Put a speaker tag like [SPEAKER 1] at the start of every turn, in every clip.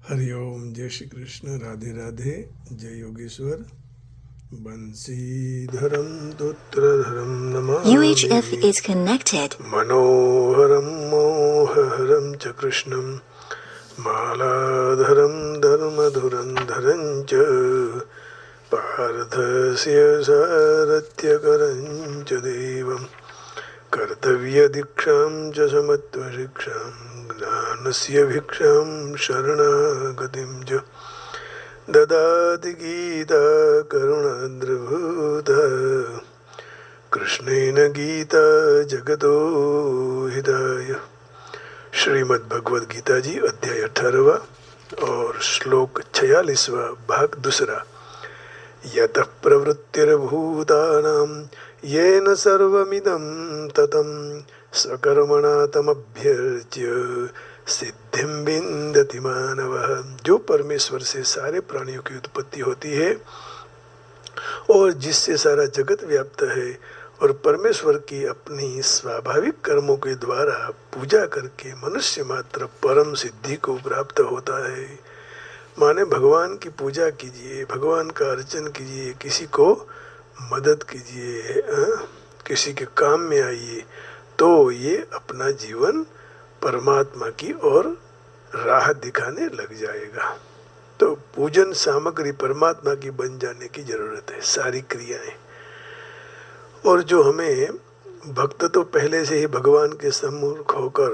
[SPEAKER 1] हरिओम। जय श्री कृष्ण। राधे राधे। जय Yogeshwar. बंशीधरम तोत्रधरम
[SPEAKER 2] UHF
[SPEAKER 1] Namami
[SPEAKER 2] is connected.
[SPEAKER 1] मनोहरम मोहहरम च कृष्णम मालाधरम धर्मधुरंधरं च पार्थस्य सारथ्यकरं च देवम् कर्तव्यदीक्षां च समत्वशिक्षां ज्ञानस्य भिक्षां शरणागतिं च ददाति गीता करुणाद्रभूता कृष्णेन गीता जगतो हिताय। श्रीमद् भगवद गीता जी अध्याय 18 और श्लोक 46 भाग दूसरा। यतः प्रवृत्तिर्भूतानां येन सर्वमिदं ततं स्वकर्मणा तमभ्यर्च्य सिद्धिं विन्दति मानवः। जो परमेश्वर से सारे प्राणियों की उत्पत्ति होती है और जिससे सारा जगत व्याप्त है और परमेश्वर की अपनी स्वाभाविक कर्मों के द्वारा पूजा करके मनुष्य मात्र परम सिद्धि को प्राप्त होता है। माने भगवान की पूजा कीजिए, भगवान का अर्चन कीजिए, किसी को मदद कीजिए, किसी के काम में आइए, तो ये अपना जीवन परमात्मा की ओर राह दिखाने लग जाएगा। तो पूजन सामग्री परमात्मा की बन जाने की जरूरत है, सारी क्रियाएं। और जो हमें भक्त तो पहले से ही भगवान के सम्मुख होकर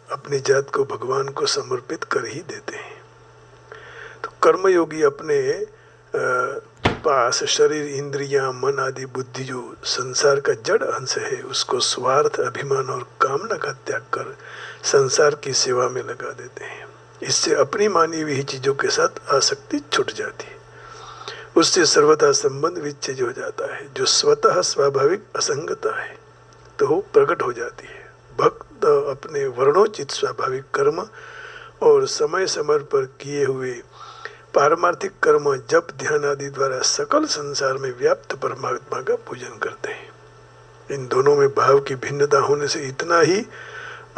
[SPEAKER 1] अपनी जात को भगवान को समर्पित कर ही देते हैं। तो कर्मयोगी अपने पास शरीर, इंद्रियां, मन आदि बुद्धि जो संसार का जड़ अंश है, उसको स्वार्थ, अभिमान और कामना का त्याग कर संसार की सेवा में लगा देते हैं। इससे अपनी मानी हुई चीजों के साथ आसक्ति छूट जाती है, उससे सर्वथा संबंध विच्छेद हो जाता है। जो स्वतः स्वाभाविक असंगता है तो वो प्रकट हो जाती है। भक्त अपने वर्णोचित स्वाभाविक कर्म और समय समय पर किए हुए पारमार्थिक कर्म, जप, ध्यान आदि द्वारा सकल संसार में व्याप्त परमात्मा का पूजन करते हैं। इन दोनों में भाव की भिन्नता होने से इतना ही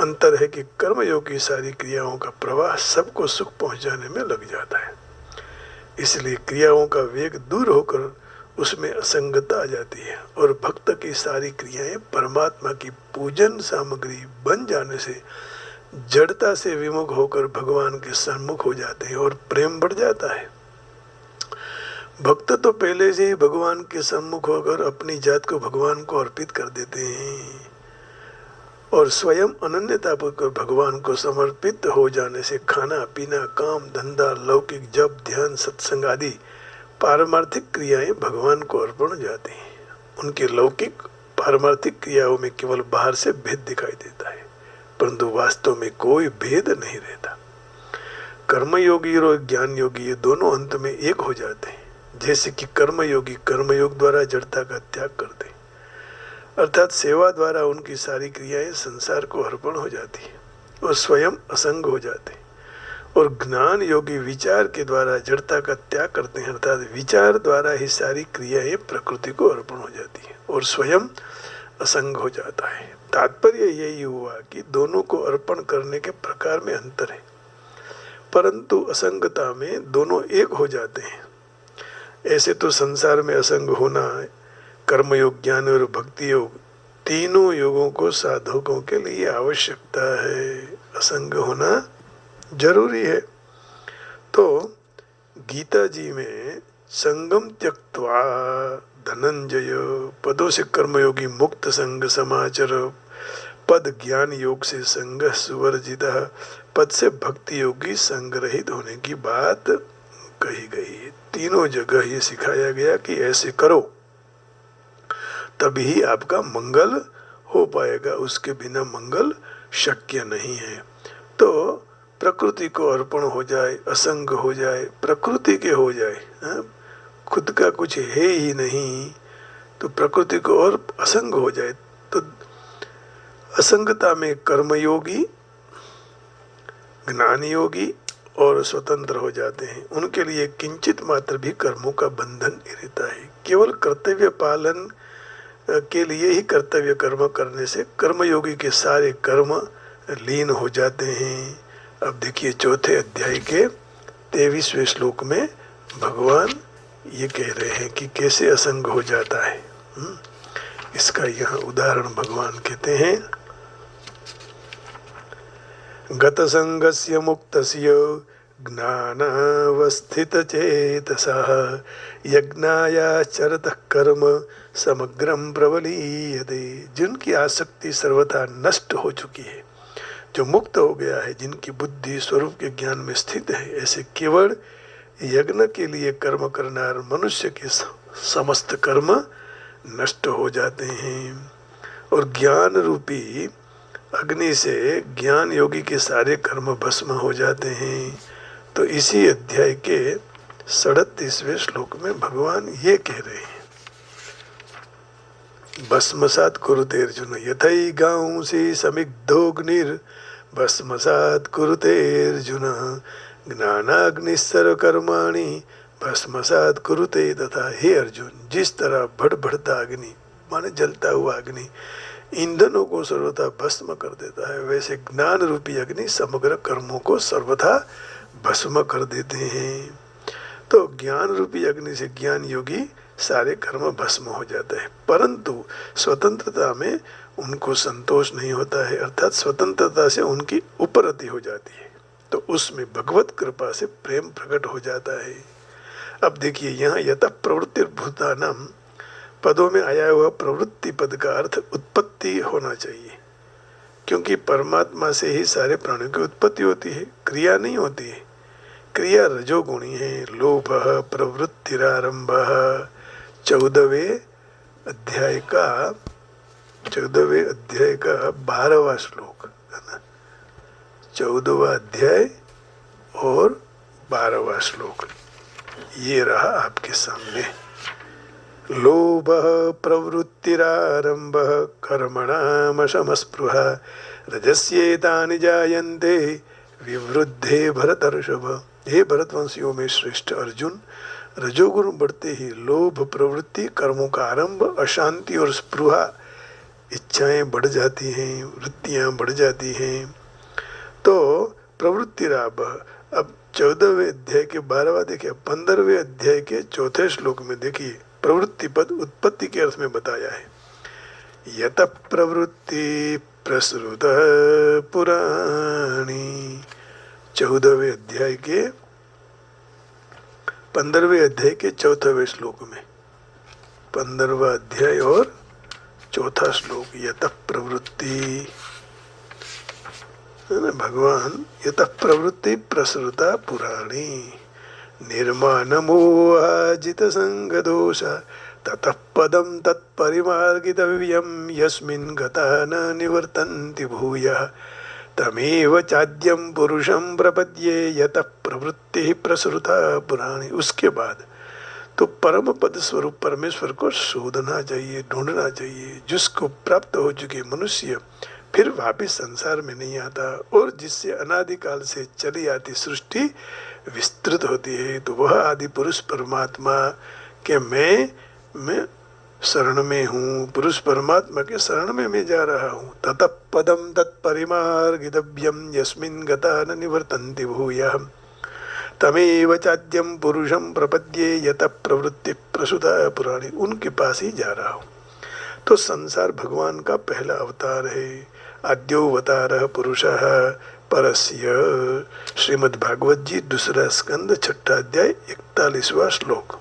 [SPEAKER 1] अंतर है कि कर्मयोग की सारी क्रियाओं का प्रवाह सबको सुख पहुंचाने में लग जाता है। इसलिए क्रियाओं का वेग दूर होकर उसमें असंगता आ जाती है और भक्त की सारी क्रियाएं परमात्मा की पूजन सामग्री बन जाने से जड़ता से विमुख होकर भगवान के सम्मुख हो जाते हैं और प्रेम बढ़ जाता है। भक्त तो पहले से ही भगवान के सम्मुख होकर अपनी जात को भगवान को अर्पित कर देते हैं और स्वयं अनन्यतापूर्वक भगवान को समर्पित हो जाने से खाना पीना, काम धंधा, लौकिक जप, ध्यान, सत्संग आदि पारमार्थिक क्रियाएं भगवान को अर्पण हो जाती हैं। उनके लौकिक पारमार्थिक क्रियाओं में केवल बाहर से भेद दिखाई देता है, परंतु वास्तव में कोई भेद नहीं रहता। कर्मयोगी और ज्ञान योगी ये दोनों अंत में एक हो जाते हैं। जैसे कि कर्मयोगी कर्मयोग द्वारा जड़ता का त्याग करते हैं, अर्थात सेवा द्वारा उनकी सारी क्रियाएं संसार को अर्पण हो जाती है और स्वयं असंग हो जाते हैं। और ज्ञान योगी विचार के द्वारा जड़ता का त्याग करते हैं, अर्थात विचार द्वारा ही सारी क्रियाएं प्रकृति को अर्पण हो जाती है और स्वयं असंग हो जाता है। तात्पर्य यही हुआ कि दोनों को अर्पण करने के प्रकार में अंतर है, परंतु असंगता में दोनों एक हो जाते हैं। ऐसे तो संसार में असंग होना, कर्मयोग, ज्ञान और भक्ति योग, तीनों योगों को साधकों के लिए आवश्यकता है। असंग होना जरूरी है। तो गीता जी में संगम त्यक्त्वा धनंजय, पदों से कर्मयोगी मुक्त संग समाचर, पद ज्ञान योग से संग सुवर्जित, पद से भक्ति योगी संग्रहित होने की बात कही गई है। तीनों जगह ये सिखाया गया कि ऐसे करो तभी आपका मंगल हो पाएगा, उसके बिना मंगल शक्य नहीं है। तो प्रकृति को अर्पण हो जाए, असंग हो जाए, प्रकृति के हो जाए, खुद का कुछ है ही नहीं, तो प्रकृति को और असंग हो जाए, तो असंगता में कर्मयोगी, ज्ञान योगी और स्वतंत्र हो जाते हैं। उनके लिए किंचित मात्र भी कर्मों का बंधन नहीं रहता है। केवल कर्तव्य पालन के लिए ही कर्तव्य कर्म करने से कर्मयोगी के सारे कर्म लीन हो जाते हैं। अब देखिए चौथे अध्याय के 23वें श्लोक में भगवान ये कह रहे हैं कि कैसे असंग हो जाता है। इसका यहाँ उदाहरण भगवान कहते हैं, गतसंगस्य मुक्तस्य ज्ञानावस्थितचेतसः यज्ञायाचरतः कर्म समग्रम प्रबलीयते। जिनकी आसक्ति सर्वथा नष्ट हो चुकी है, जो मुक्त हो गया है, जिनकी बुद्धि स्वरूप के ज्ञान में स्थित है, ऐसे केवल यज्ञ के लिए कर्म करना और मनुष्य के समस्त कर्म नष्ट हो जाते हैं। और ज्ञान रूपी अग्नि से ज्ञान योगी के सारे कर्म भस्म हो जाते हैं। तो इसी अध्याय के 37वें श्लोक में भगवान ये कह रहे हैं, भस्मसात् कुरुते अर्जुन यथै गांसि समिग्धोऽग्निर् भस्मसात् कुरुते अर्जुन ज्ञानाग्निः कर्माणि भस्मसात् कुरुते। तथा हे अर्जुन, जिस तरह बढ़ता अग्नि माने जलता हुआ अग्नि ईंधनों को सर्वथा भस्म कर देता है, वैसे ज्ञान रूपी अग्नि समग्र कर्मों को सर्वथा भस्म कर देते हैं। तो ज्ञान रूपी अग्नि से ज्ञान योगी सारे कर्म भस्म हो जाता है, परंतु स्वतंत्रता में उनको संतोष नहीं होता है, अर्थात स्वतंत्रता से उनकी उपरति हो जाती है, तो उसमें भगवत कृपा से प्रेम प्रकट हो जाता है। अब देखिए, यहाँ यतः प्रवृत्तिर्भूतानां पदों में आया हुआ प्रवृत्ति पद का अर्थ उत्पत्ति होना चाहिए, क्योंकि परमात्मा से ही सारे प्राणियों की उत्पत्ति होती है, क्रिया नहीं होती है। क्रिया रजोगुणी है। लोभ प्रवृत्तिरारंभ 14वें अध्याय का 12वां श्लोक है ना, 14वां अध्याय और 12वां श्लोक ये रहा आपके सामने। लोभ प्रवृत्तिरारंभ कर्मणामशमस्पृहा रजस्येतानि जायन्ते विवृद्धे भरतर्षभ। हे भरतवंशियों में श्रेष्ठ अर्जुन, रजोगुण बढ़ते ही लोभ प्रवृत्ति कर्मों का आरंभ, अशांति और स्पृहा इच्छाएं बढ़ जाती हैं, वृत्तियां बढ़ जाती हैं। तो प्रवृत्तिरारंभ, अब 14वें अध्याय के 12वां देखिए, 15वें अध्याय के 4थे श्लोक में देखिए प्रवृत्ति पद उत्पत्ति के अर्थ में बताया है। यत प्रवृत्ति प्रसृत पुराणी, 14वें अध्याय के 15वें अध्याय के 4वें श्लोक में, 15वां अध्याय और 4था श्लोक, यत प्रवृत्ति भगवान यत प्रवृत्ति प्रसृता पुराणी निर्माणमोहाजित संगदोष ततः पदं तत्परिमार्गितव्यं यस्मिन् गता न निवर्तन्ति भूयः तमेव चाद्यं पुरुषं प्रपद्ये यतः प्रवृत्ति प्रसृता पुराणी। उसके बाद तो परम पद स्वरूप परमेश्वर को शोधना चाहिए, ढूंढना चाहिए, जिसको प्राप्त हो चुके मनुष्य फिर वापिस संसार में नहीं आता, और जिससे अनादिकाल से चली आती सृष्टि विस्तृत होती है। तो वह आदि पुरुष परमात्मा के मैं शरण में हूँ, पुरुष परमात्मा के शरण में मैं जा रहा हूँ। ततः पदम तत्परिमार्गितव्यं यस्मिन् गता न निवर्तन्ति भूयः तमेव चाद्यं पुरुषं प्रपद्ये यतः प्रवृत्ति प्रसुता पुराणी। उनके पास ही जा रहा हूँ। तो संसार भगवान का पहला अवतार है। आद्योवतारः पुरुषः परस्य, श्रीमद्भागवत जी 2 स्कंद 6 अध्याय 41वां श्लोक।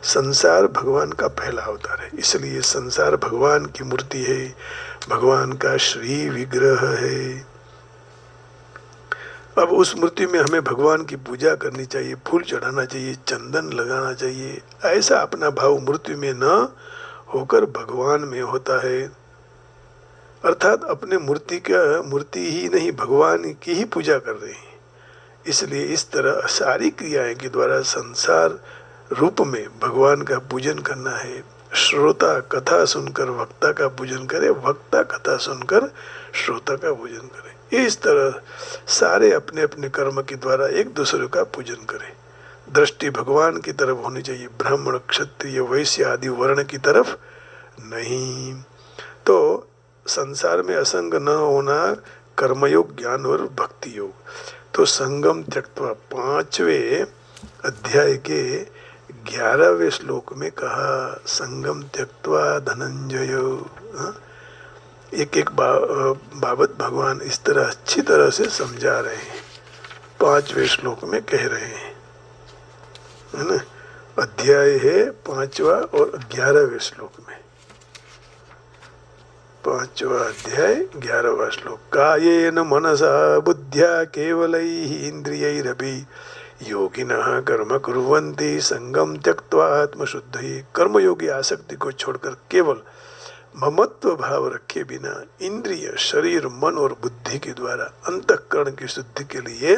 [SPEAKER 1] संसार भगवान का पहला अवतार है, इसलिए संसार भगवान की मूर्ति है, भगवान का श्री विग्रह है। अब उस मूर्ति में हमें भगवान की पूजा करनी चाहिए, फूल चढ़ाना चाहिए, चंदन लगाना चाहिए। ऐसा अपना भाव मूर्ति में न होकर भगवान में होता है, अर्थात अपने मूर्ति ही नहीं भगवान की ही पूजा कर रहे हैं। इसलिए इस तरह सारी क्रियाएं के द्वारा संसार रूप में भगवान का पूजन करना है। श्रोता कथा सुनकर वक्ता का पूजन करे, वक्ता कथा सुनकर श्रोता का पूजन करे। इस तरह सारे अपने अपने कर्म के द्वारा एक दूसरे का पूजन करें। दृष्टि भगवान की तरफ होनी चाहिए, ब्राह्मण क्षत्रिय वैश्य आदि वर्ण की तरफ नहीं। तो संसार में असंग न होना कर्मयोग, ज्ञान और भक्ति योग। तो संगम त्यक्त्वा 5वें अध्याय के 11वें श्लोक में कहा संगम त्यक्त्वा धनंजय। एक एक बाबत भगवान इस तरह अच्छी तरह से समझा रहे हैं, 5वें श्लोक में कह रहे हैं, है ना। अध्याय है 5वां और 11वें श्लोक में, 5वां अध्याय 11वां श्लोक। कायेन मनसा बुद्ध्या केवलैः इंद्रियैरपि योगिनः कर्म कुर्वन्ति संगम त्यक्त्वा आत्मशुद्धये। कर्मयोगी आसक्ति को छोड़कर केवल ममत्व भाव रखे बिना इंद्रिय, शरीर, मन और बुद्धि के द्वारा अंतःकरण की शुद्धि के लिए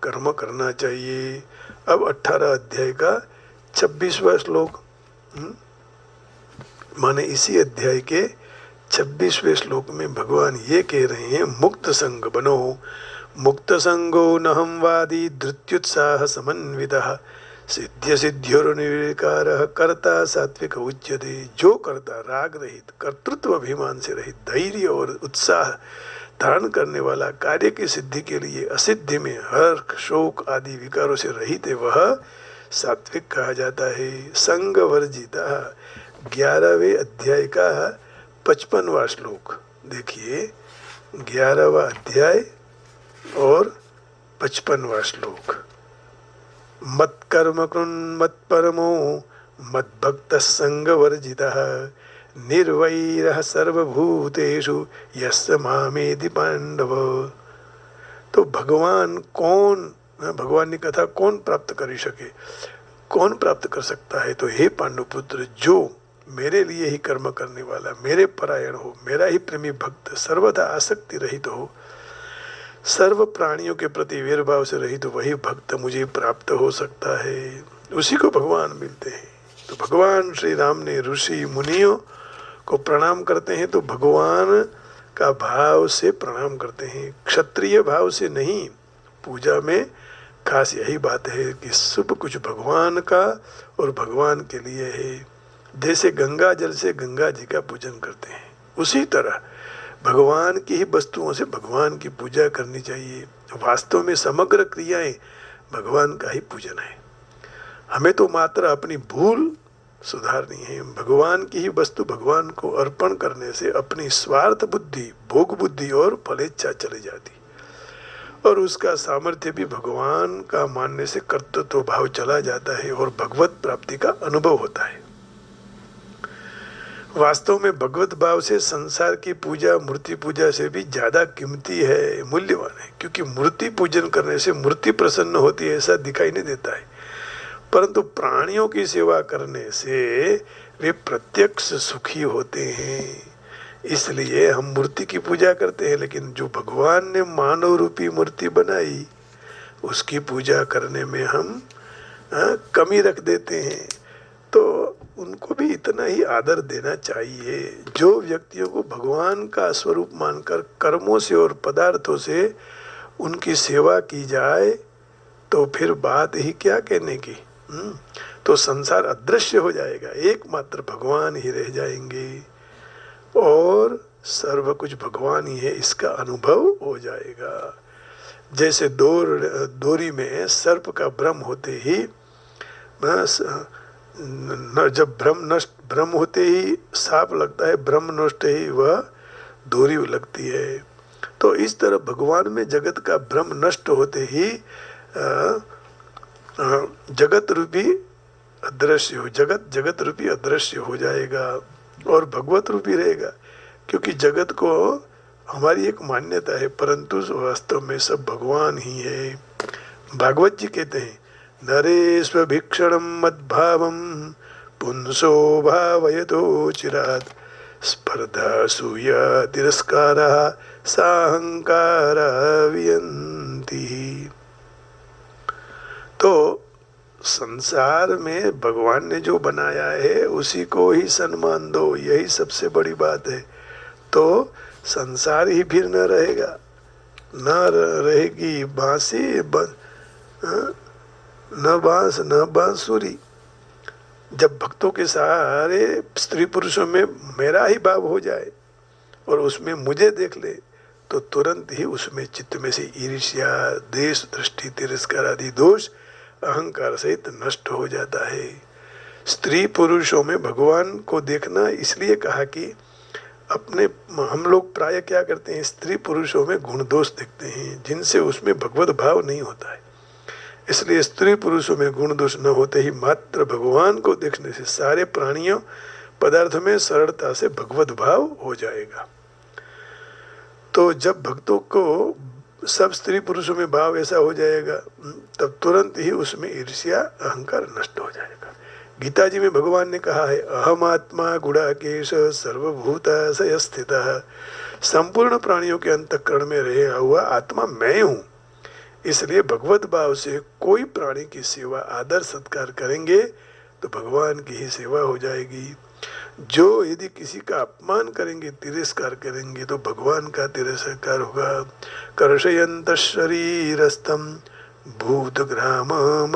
[SPEAKER 1] कर्म करना चाहिए। अब 18 अध्याय का 26वां श्लोक, माने इसी अध्याय के 26वें श्लोक में भगवान ये कह रहे हैं मुक्त संग बनो, मुक्त संगो नहम वादी धृत्युत्साह समन्वितः सिद्ध्य सिद्ध्योर्निर्विकारः कर्ता सात्विक उच्यते। जो कर्ता राग रहित, कर्तृत्व अभिमान से रहित, धैर्य और उत्साह धारण करने वाला, कार्य की सिद्धि के लिए असिद्धि में हर्ष, शोक आदि विकारों से रहित है, वह सात्विक कहा जाता है। संग वर्जिता 11वें अध्याय का 55वां श्लोक देखिए, 11वां अध्याय और 55वां श्लोक। मत कर्म कृन् मत परमो मत भक्त संग वर्जितः निर्वैरः सर्वभूतेषु यस्य मामेति पांडव। तो भगवान ने कथा कौन प्राप्त कर सके, कौन प्राप्त कर सकता है? तो हे पांडुपुत्र, जो मेरे लिए ही कर्म करने वाला, मेरे परायण हो, मेरा ही प्रेमी भक्त, सर्वदा आसक्ति रहित हो, सर्व प्राणियों के प्रति वीरभाव से रहित, वही भक्त मुझे प्राप्त हो सकता है, उसी को भगवान मिलते हैं। तो भगवान श्री राम ने ऋषि मुनियों को प्रणाम करते हैं तो भगवान का भाव से प्रणाम करते हैं, क्षत्रिय भाव से नहीं। पूजा में खास यही बात है कि सब कुछ भगवान का और भगवान के लिए है। जैसे गंगा जल से गंगा जी का पूजन करते हैं, उसी तरह भगवान की ही वस्तुओं से भगवान की पूजा करनी चाहिए। वास्तव में समग्र क्रियाएं भगवान का ही पूजन है। हमें तो मात्र अपनी भूल सुधारनी है। भगवान की ही वस्तु भगवान को अर्पण करने से अपनी स्वार्थ बुद्धि, भोग बुद्धि और फलेच्छा चली जाती, और उसका सामर्थ्य भी भगवान का मानने से कर्तृत्व भाव चला जाता है और भगवत प्राप्ति का अनुभव होता है। वास्तव में भगवत भाव से संसार की पूजा मूर्ति पूजा से भी ज्यादा कीमती है, मूल्यवान है, क्योंकि मूर्ति पूजन करने से मूर्ति प्रसन्न होती है ऐसा दिखाई नहीं देता है, परंतु प्राणियों की सेवा करने से वे प्रत्यक्ष सुखी होते हैं। इसलिए हम मूर्ति की पूजा करते हैं, लेकिन जो भगवान ने मानव रूपी मूर्ति बनाई उसकी पूजा करने में हम कमी रख देते हैं। तो उनको भी इतना ही आदर देना चाहिए। जो व्यक्तियों को भगवान का स्वरूप मानकर कर्मों से और पदार्थों से उनकी सेवा की जाए तो फिर बात ही क्या कहने की। तो संसार अदृश्य हो जाएगा, एकमात्र भगवान ही रह जाएंगे और सर्व कुछ भगवान ही है, इसका अनुभव हो जाएगा। जैसे डोरी में सर्प का भ्रम होते ही जब भ्रम होते ही सांप लगता है, भ्रम नष्ट ही वह डोरी लगती है। तो इस तरह भगवान में जगत का भ्रम नष्ट होते ही जगत रूपी अदृश्य हो जाएगा और भगवत रूपी रहेगा, क्योंकि जगत को हमारी एक मान्यता है, परंतु वास्तव में सब भगवान ही है। भागवत जी कहते हैं, नरेश्व भीक्षणम मद्भावम पुंसो भावयतो चिरात् स्पर्धा सूय तिरस्कारा साहंकारा वियंती। तो संसार में भगवान ने जो बनाया है उसी को ही सम्मान दो, यही सबसे बड़ी बात है। तो संसार ही फिर न रहेगा, न रहेगी बांसी न बांस न बांसुरी। जब भक्तों के सारे स्त्री पुरुषों में मेरा ही भाव हो जाए और उसमें मुझे देख ले, तो तुरंत ही उसमें चित्त में से ईर्ष्या, देश, दृष्टि, तिरस्कार आदि दोष अहंकार सहित नष्ट हो जाता है। स्त्री पुरुषों में भगवान को देखना इसलिए कहा कि अपने हम लोग प्राय क्या करते हैं, स्त्री पुरुषों में गुण दोष देखते हैं जिनसे उसमें भगवत भाव नहीं होता है। इसलिए स्त्री पुरुषों में गुण दोष न होते ही मात्र भगवान को देखने से सारे प्राणियों पदार्थ में सरलता से भगवत भाव हो जाएगा। तो जब भक्तों को सब स्त्री पुरुषों में भाव ऐसा हो जाएगा तब तुरंत ही उसमें ईर्ष्या अहंकार नष्ट हो जाएगा। गीता जी में भगवान ने कहा है, अहम आत्मा गुणाकेश सर्वभूताशय स्थितः, संपूर्ण प्राणियों के अंतःकरण में रहे हुआ आत्मा मैं हूँ। इसलिए भगवत भाव से कोई प्राणी की सेवा आदर सत्कार करेंगे तो भगवान की ही सेवा हो जाएगी। जो यदि किसी का अपमान करेंगे, तिरस्कार करेंगे तो भगवान का तिरस्कार होगा। कर्षयन्तः शरीरस्थं भूतग्राममचेतसा।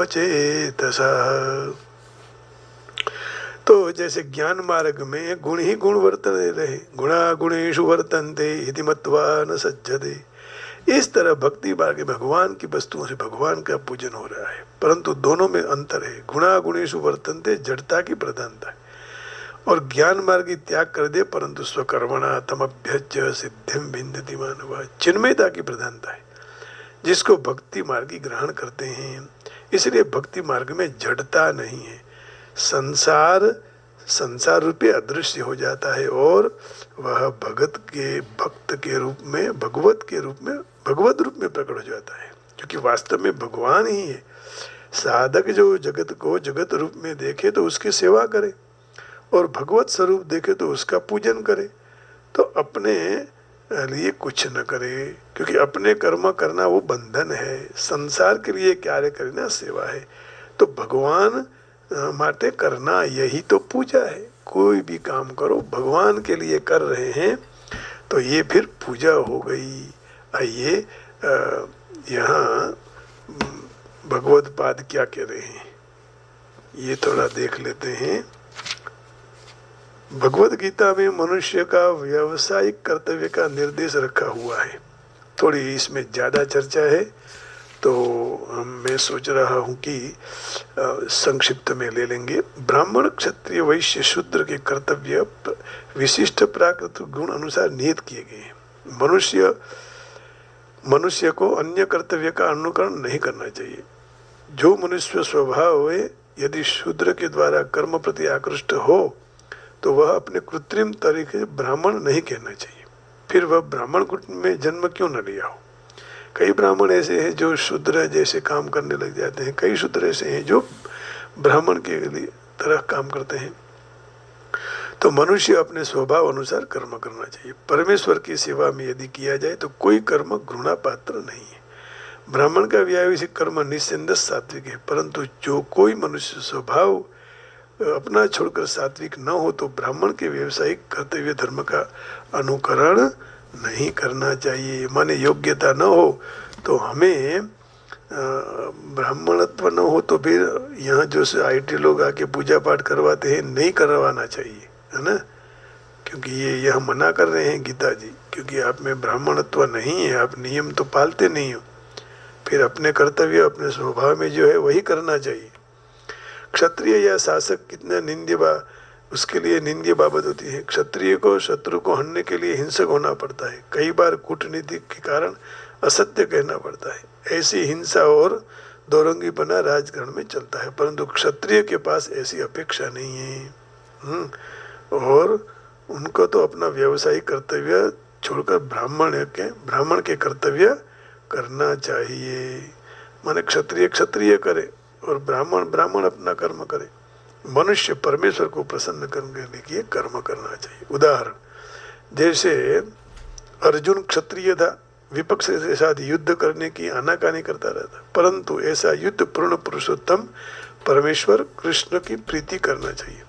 [SPEAKER 1] तो जैसे ज्ञान मार्ग में गुण ही गुण वर्तते रहे, गुणा गुणेषु वर्तन्ते इति मत्वा न सज्जते, इस तरह भक्ति मार्ग में भगवान की वस्तुओं से भगवान का पूजन हो रहा है, परंतु दोनों में अंतर है। गुणा गुणेषु वर्तन्ते जड़ता की प्रधानता है और ज्ञान मार्ग की त्याग कर दे परंतु स्वकर्मणा तमभ्यज्य सिद्धिम विन्दति मानव, चिन्मयता की प्रधानता है जिसको भक्ति मार्ग की ग्रहण करते हैं। इसलिए भक्ति मार्ग में जड़ता नहीं है, संसार रूपी अदृश्य हो जाता है और वह भक्त के रूप में भगवत रूप में प्रकट हो जाता है, क्योंकि वास्तव में भगवान ही है। साधक जो जगत को जगत रूप में देखे तो उसकी सेवा करे और भगवत स्वरूप देखे तो उसका पूजन करे, तो अपने लिए कुछ न करे, क्योंकि अपने कर्म करना वो बंधन है। संसार के लिए कार्य करना सेवा है, तो भगवान माटे करना यही तो पूजा है। कोई भी काम करो भगवान के लिए कर रहे हैं तो ये फिर पूजा हो गई। आइए यहाँ भगवत पाद क्या कह रहे हैं ये थोड़ा देख लेते हैं। भगवत गीता में मनुष्य का व्यावसायिक कर्तव्य का निर्देश रखा हुआ है। थोड़ी इसमें ज़्यादा चर्चा है तो मैं सोच रहा हूँ कि संक्षिप्त में ले लेंगे। ब्राह्मण, क्षत्रिय, वैश्य, शूद्र के कर्तव्य विशिष्ट प्राकृतिक गुण अनुसार नियत किए गए हैं। मनुष्य को अन्य कर्तव्य का अनुकरण नहीं करना चाहिए। जो मनुष्य स्वभाव है यदि शूद्र के द्वारा कर्म प्रति आकृष्ट हो तो वह अपने कृत्रिम तरीके से ब्राह्मण नहीं कहना चाहिए, फिर वह ब्राह्मण कुल में जन्म क्यों न लिया हो। कई ब्राह्मण ऐसे हैं जो शूद्र जैसे काम करने लग जाते हैं, कई शूद्र ऐसे हैं जो ब्राह्मण के लिए तरह काम करते हैं। तो मनुष्य अपने स्वभाव अनुसार कर्म करना चाहिए। परमेश्वर की सेवा में यदि किया जाए तो कोई कर्म घृणा पात्र नहीं है। ब्राह्मण का व्यावसायिक कर्म निस्संदेह सात्विक है, परंतु जो कोई मनुष्य स्वभाव अपना छोड़कर सात्विक न हो तो ब्राह्मण के व्यावसायिक कर्तव्य धर्म का अनुकरण नहीं करना चाहिए। माने योग्यता न हो तो हमें ब्राह्मणत्व न हो तो फिर यहाँ जो IT लोग आके पूजा पाठ करवाते हैं नहीं करवाना चाहिए, है ना, क्योंकि ये यह मना कर रहे हैं गीता जी, क्योंकि आप में ब्राह्मणत्व नहीं है, आप नियम तो पालते नहीं हो। फिर अपने कर्तव्य अपने स्वभाव में जो है वही करना चाहिए। क्षत्रिय या शासक कितना निंद्य उसके लिए निंद्य बाबत होती है। क्षत्रिय को शत्रु को हरने के लिए हिंसक होना पड़ता है, कई बार कूटनीति के कारण असत्य कहना पड़ता है। ऐसी हिंसा और दौरंगीपना राजकारण में चलता है, परंतु क्षत्रिय के पास ऐसी अपेक्षा नहीं है। और उनको तो अपना व्यावसायिक कर्तव्य छोड़कर ब्राह्मण के कर्तव्य करना चाहिए। माने क्षत्रिय करे और ब्राह्मण अपना कर्म करे। मनुष्य परमेश्वर को प्रसन्न करने के लिए कर्म करना चाहिए। उदाहरण, जैसे अर्जुन क्षत्रिय था, विपक्ष के साथ युद्ध करने की आनाकानी करता रहता, परंतु ऐसा युद्ध पूर्ण पुरुषोत्तम परमेश्वर कृष्ण की प्रीति करना चाहिए।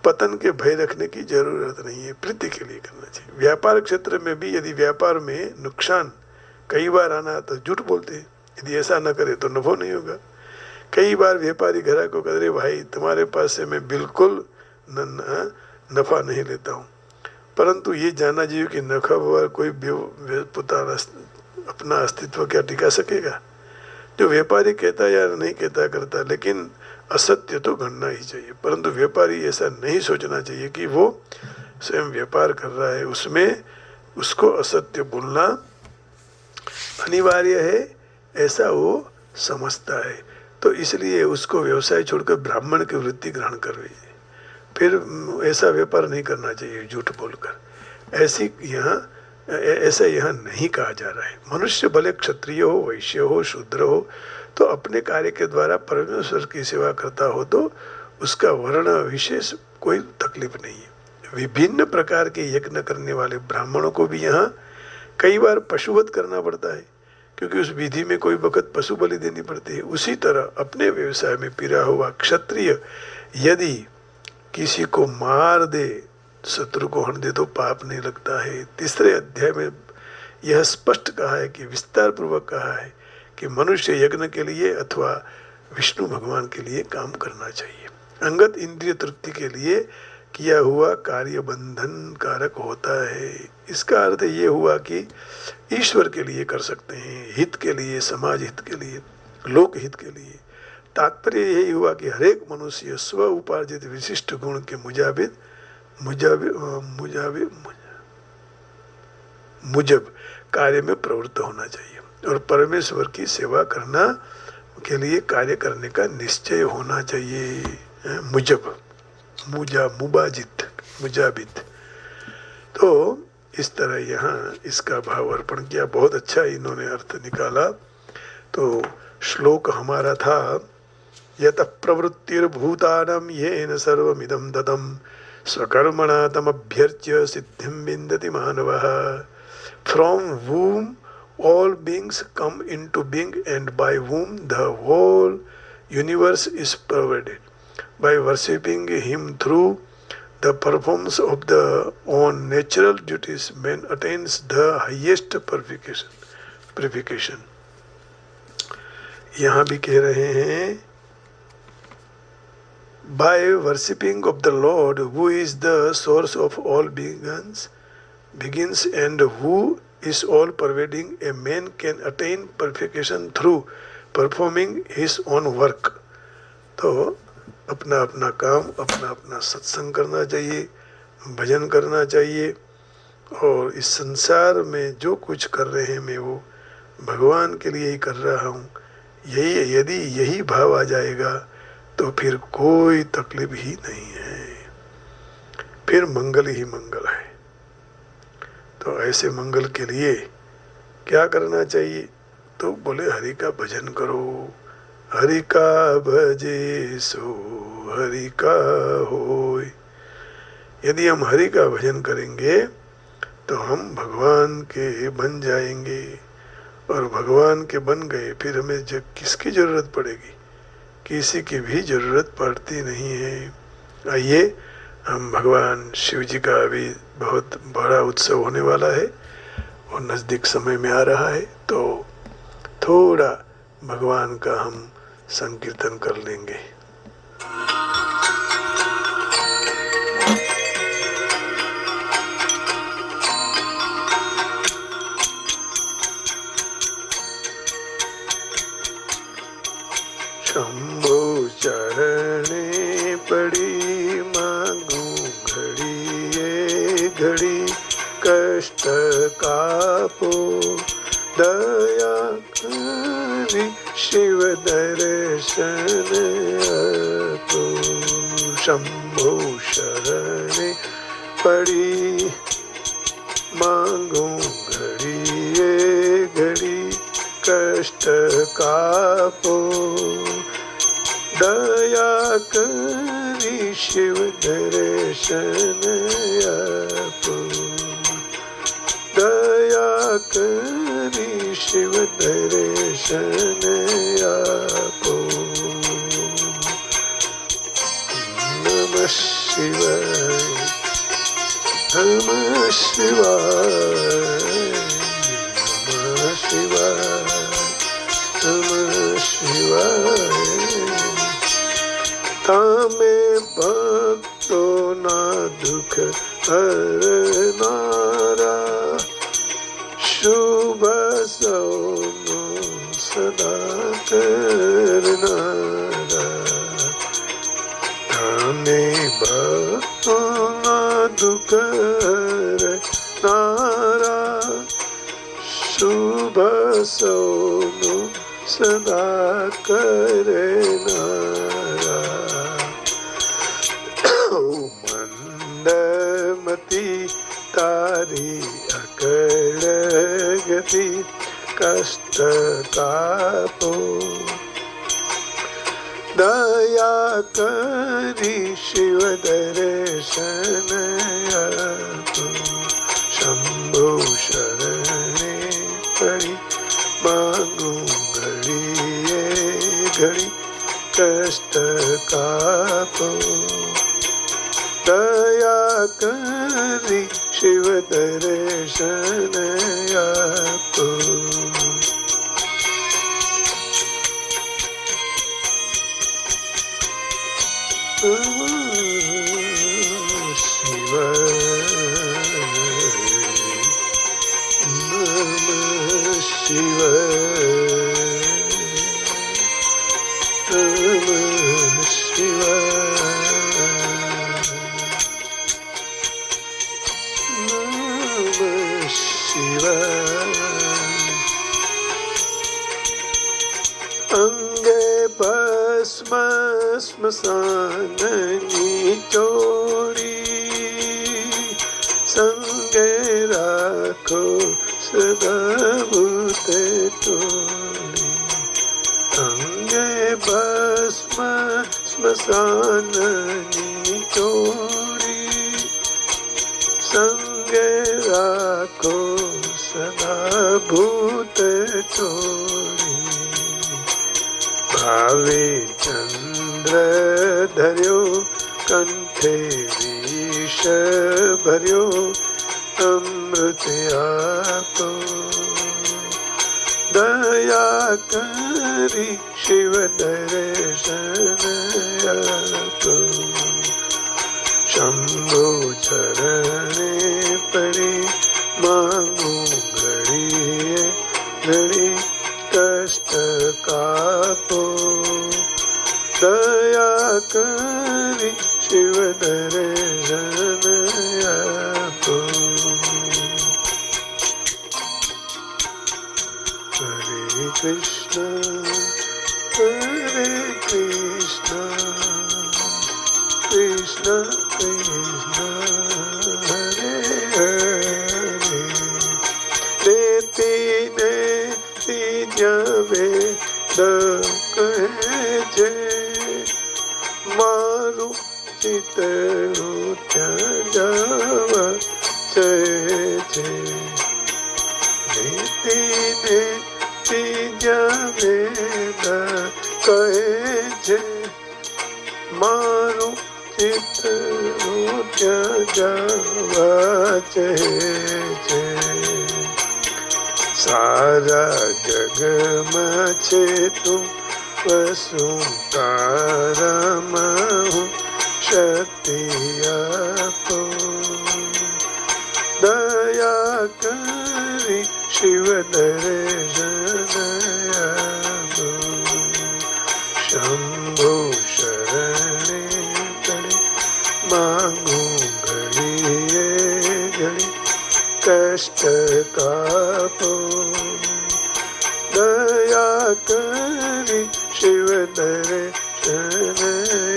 [SPEAKER 1] पतन के भय रखने की जरूरत नहीं है, प्रीति के लिए करना चाहिए। व्यापार क्षेत्र में भी यदि व्यापार में नुकसान कई बार आना तो झूठ बोलते हैं, यदि ऐसा न करे तो नफो नहीं होगा। कई बार व्यापारी ग्राहक को कहते भाई तुम्हारे पास से मैं बिल्कुल नफा नहीं लेता हूँ, परंतु ये जानना चाहिए कि न खबर कोई पोताना अपना अस्तित्व क्या टिका सकेगा। जो व्यापारी कहता या नहीं कहता करता, लेकिन असत्य तो गणना ही चाहिए। परंतु व्यापारी ऐसा नहीं सोचना चाहिए कि वो स्वयं व्यापार कर रहा है, उसमें उसको असत्य बोलना अनिवार्य है, ऐसा वो समझता है। तो इसलिए उसको व्यवसाय छोड़कर ब्राह्मण की वृत्ति ग्रहण कर रही है। फिर ऐसा व्यापार नहीं करना चाहिए झूठ बोलकर। ऐसा यहाँ नहीं कहा जा रहा है। मनुष्य भले क्षत्रिय हो, वैश्य हो, शूद्र हो, तो अपने कार्य के द्वारा परमेश्वर की सेवा करता हो तो उसका वर्ण विशेष कोई तकलीफ नहीं है। विभिन्न प्रकार के यज्ञ करने वाले ब्राह्मणों को भी यहाँ कई बार पशुवध करना पड़ता है, क्योंकि उस विधि में कोई वक्त पशु बलि देनी पड़ती है। उसी तरह अपने व्यवसाय में पिरा हुआ क्षत्रिय यदि किसी को मार दे, शत्रु को हण दे, तो पाप नहीं लगता है। तीसरे अध्याय में यह स्पष्ट कहा है कि विस्तार पूर्वक कहा है कि मनुष्य यज्ञ के लिए अथवा विष्णु भगवान के लिए काम करना चाहिए। अंगत इंद्रिय तृप्ति के लिए किया हुआ कार्य बंधन कारक होता है। इसका अर्थ ये हुआ कि ईश्वर के लिए कर सकते हैं, हित के लिए, समाज हित के लिए, लोक हित के लिए। तात्पर्य यही हुआ कि हरेक मनुष्य स्व उपार्जित विशिष्ट गुण के मुजब कार्य में प्रवृत्त होना चाहिए और परमेश्वर की सेवा करना के लिए कार्य करने का निश्चय होना चाहिए। मुजाबित। तो इस तरह यहाँ इसका भाव अर्पण किया। बहुत अच्छा इन्होंने अर्थ निकाला। तो श्लोक हमारा था, यतः प्रवृत्तिर्भूतानां येन सर्वमिदं ततं स्वकर्मणा तमभ्यर्च्य सिद्धिं विन्दति मानवः। From whom all beings come into being and by whom the whole universe is pervaded. By worshipping him through the performance of the own natural duties, man attains the highest purification. यहाँ भी कह रहे हैं, by worshipping of the Lord, who is the source of all begins and who is all pervading, a man can attain purification through performing his own work. तो अपना अपना काम, अपना अपना सत्संग करना चाहिए, भजन करना चाहिए, और इस संसार में जो कुछ कर रहे हैं मैं वो भगवान के लिए ही कर रहा हूँ, यदि यही भाव आ जाएगा तो फिर कोई तकलीफ ही नहीं है, फिर मंगल ही मंगल है। तो ऐसे मंगल के लिए क्या करना चाहिए? तो बोले हरि का भजन करो। हरि का भजे सो हरि का होय। यदि हम हरि का भजन करेंगे तो हम भगवान के बन जाएंगे, और भगवान के बन गए फिर हमें किसकी जरूरत पड़ेगी? किसी की भी जरूरत पड़ती नहीं है। आइए, हम भगवान शिव जी का अभी बहुत बड़ा उत्सव होने वाला है और नज़दीक समय में आ रहा है, तो थोड़ा भगवान का हम संकीर्तन कर लेंगे। शंभो चरणे पड़ी मांगू घड़ी घड़ी, कष्ट कापो दया करी शिव दर्शन आपो। शंभो शरणे पड़ी मांगू घड़ी घड़ी, कष्ट कापो दया करी शिव दर्शन आपो। दया करी शिव दर्शन आपो। नमः शिवाय, नमः शिवाय, नमः शिवाय, नमः शिवाय। तामे भक्तो ना दुख હરનારા શુભ સૌનો સદા કરનારા તમે ભક્તોના દુઃખ હરનારા શુભ સૌનો સદા કરનારા મંદમતી તારી અકળ ગતિ કષ્ટ તાપો દયા કરી શિવ દર્શન આપો શંભુ શરણે પડી માંગુ ઘડીએ ઘડી કષ્ટ કાપો દયા કરી શિવ દર્શન આપો શિવ નમઃ શિવ નમઃ શિવ અંગે ભસ્મ સ્મશાનની ચોળી સંગે રાખો સદા ભૂતે ટોળી અંગે ભસ્મ સ્મશાનની ચોળી સંગે રાખો સદા ભૂત ટોળી ભાવે ચંદ્ર ધર્યો કંઠે વિષ ભર્યો અમૃત આપો દયા કરી શિવ દર્શન આપો શંભુ ચરણે પડી માંગુ ઘડીએ ઘડી કષ્ટ કાપો દયા કરી શિવ દર્શન આપો હરે કૃષ્ણ કૃષ્ણ કૃષ્ણ હરે હરે દેતીને તીજવે કહે છે મારું ચિતરું ત્યાં જવા છે દેતીને તીજવે કહે છે મારું ચિતરું ત્યાં જવા છે સારા જગમાં છે તું વસુંતારામાં હું શક્તિ આપો દયા કરી શિવ દર્શન આપો શંભુ શરણે પડી માંગુ ઘડીએ ઘડી કષ્ટ કાપો દયા કરી શિવ દર્શન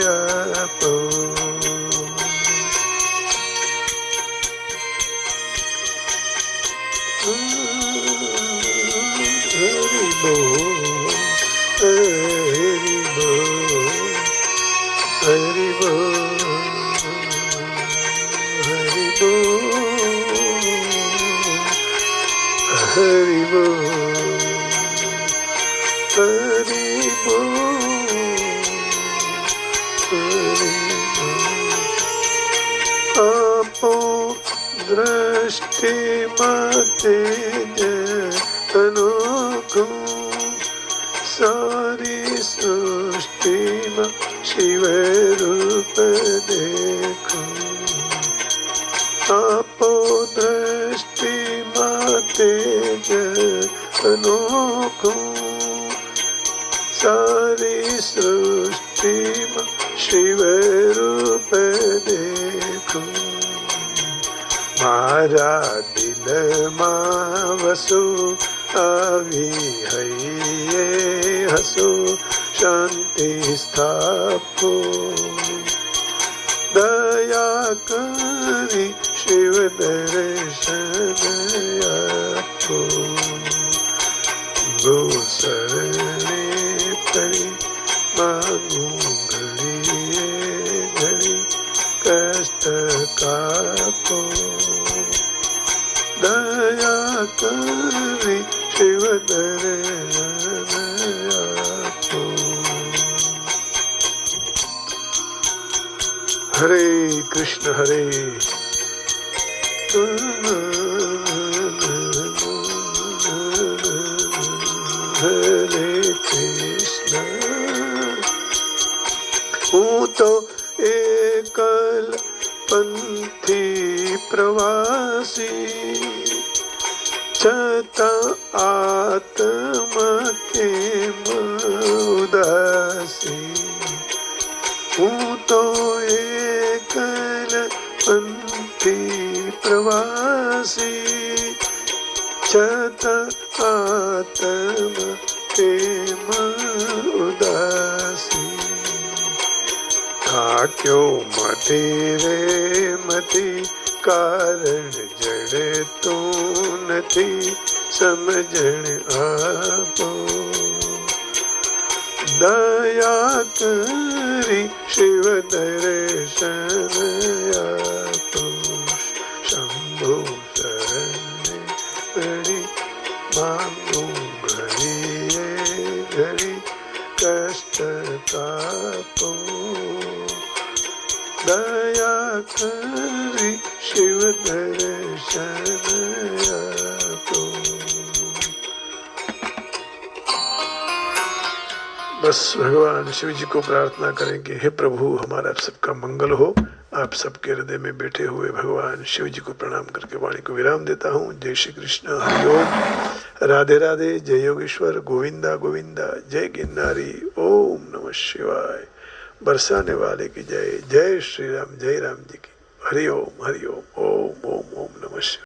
[SPEAKER 1] આપો હરિ બોલ હરિ બોલ હરિ બોલ હરિ બોલ હરિ બોલ હરિ બોલ આપો દ્રષ્ટિમાં તેજ અનોખું સારી સૃષ્ટિમાં શિવ રૂપ દેખું आपो दृष्टि तेज अनोखो सारी सृष्टि शिव रूप देखो मारा दिल में वसो आवी है हसो शांति स्थापो दया करी शिव दर्शन आपो गो शरणे पड़ी मांगू घड़ी कष्ट कापो दया करी शिव दर्शन आपो। हरे कृष्ण हरे कृष्ण। हूँ तो एकल पंथी प्रवासी छता आत्मा के उदासी हूँ तो एकल पंथी प्रवासी छत आत्मा प्रेम उदासी थाक्यो मती रे मती कारण जड़ तो नथी समझण आपो दया करी शिव दर्शन आपो शंभु शरणे पड़ी मांगू घड़ी कष्ट तापो दया करी शिव दर्शन आपो। बस भगवान शिव जी को प्रार्थना करेंगे, हे प्रभु हमारा आप सबका मंगल हो। आप सबके हृदय में बैठे हुए भगवान शिव जी को प्रणाम करके वाणी को विराम देता हूँ। जय श्री कृष्ण, हरिओम, राधे राधे, जय योगेश्वर, गोविंदा गोविंदा, जय गिरनारी, ओम नमः शिवाय, बरसाने वाले की जय, जय श्री राम, जय राम जी की, हरिओम हरिओम, ओम ओम ओम नमः शिवाय।